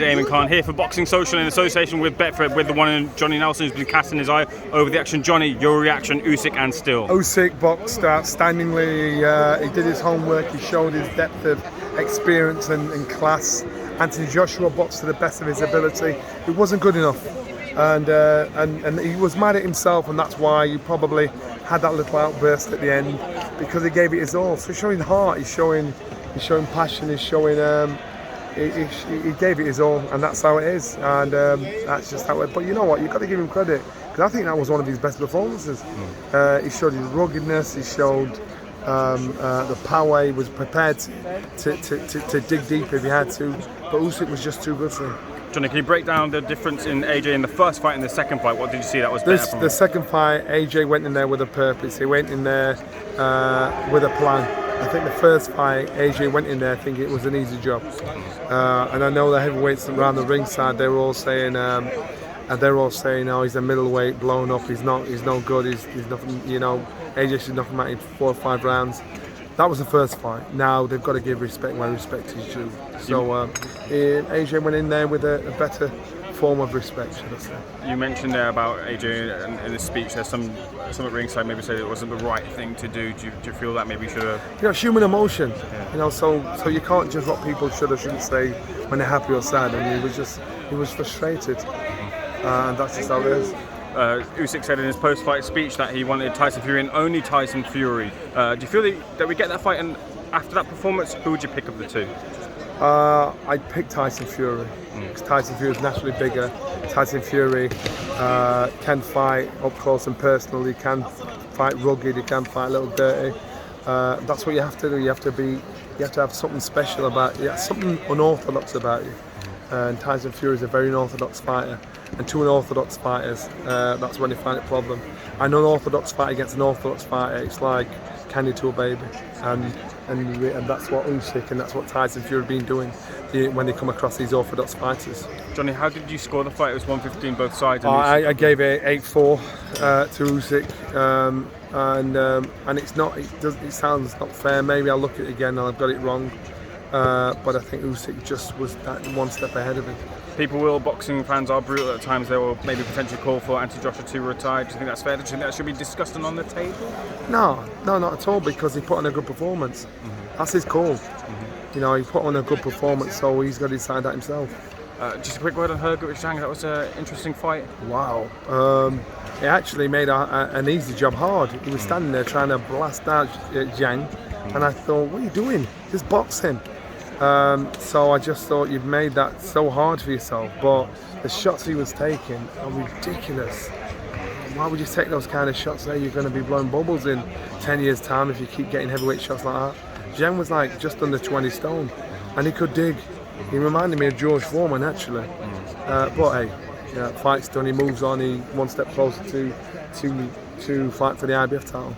Eamon Khan here for Boxing Social in association with Betfred, with the one and Johnny Nelson, who's been casting his eye over the action. Johnny, your reaction, Usyk and Still. Usyk boxed outstandingly. He did his homework. He showed his depth of experience and class. Anthony Joshua boxed to the best of his ability. It wasn't good enough, and he was mad at himself, and that's why he probably had that little outburst at the end, because he gave it his all. So he's showing heart. He's showing passion. He's showing. He gave it his all, and that's how it is, and that's just how it. But you know what? You've got to give him credit, because I think that was one of his best performances. He showed his ruggedness. He showed the power. He was prepared to dig deep if he had to. But Usyk was just too good for him. Johnny, can you break down the difference in AJ in the first fight and the second fight? What did you see that was better from him? The second fight, AJ went in there with a purpose. He went in there with a plan. I think the first fight, AJ went in there thinking it was an easy job. And I know the heavyweights around the ringside, they were all saying, oh, he's a middleweight, blown up. He's no good. He's nothing. You know, AJ should knock him out in 4 or 5 rounds. That was the first fight. Now they've got to give respect where respect is due. So AJ went in there with a better form of respect, should I say. You mentioned there about AJ in the speech. There's some at ringside maybe said it wasn't the right thing to do. Do you feel that maybe you should have? You know, human emotion. Yeah. You know, so you can't judge what people should or shouldn't say when they're happy or sad. And he was frustrated, and that's just how it is. Usyk said in his post-fight speech that he wanted Tyson Fury and only Tyson Fury. Do you feel that we get that fight, and after that performance, who would you pick of the two? I'd pick Tyson Fury, because Tyson Fury is naturally bigger. Tyson Fury can fight up close and personal. He can fight rugged. He can fight a little dirty. That's what you have to do. You have to have something special about you, something unorthodox about you. And Tyson Fury is a very unorthodox fighter. And to unorthodox fighters, that's when you find a problem. An unorthodox fight against an orthodox fighter, it's like candy to a baby. And that's what Usyk and that's what Tyson Fury have been doing when they come across these orthodox fighters. Johnny, how did you score the fight? It was 115 both sides. And I gave it 8-4 to Usyk, and it's not. It sounds not fair. Maybe I'll look at it again and I've got it wrong. But I think Usyk just was that one step ahead of him. Boxing fans are brutal at times. They will maybe potentially call for Anthony Joshua to retire. Do you think that's fair? Do you think that should be discussed and on the table? No, not at all, because he put on a good performance. That's his call. You know, he put on a good performance, so he's got to decide that himself. Just a quick word on Hergovich Zhang. That was an interesting fight. Wow. It actually made an easy job hard. He was standing there trying to blast out Zhang, and I thought, what are you doing? Just box him. So I just thought you've made that so hard for yourself, but the shots he was taking are ridiculous. Why would you take those kind of shots there? You're going to be blowing bubbles in 10 years' time if you keep getting heavyweight shots like that. Zhang was like just under 20 stone, and he could dig. He reminded me of George Foreman, actually. But hey, fight's done. He moves on. He one step closer to fight for the IBF title.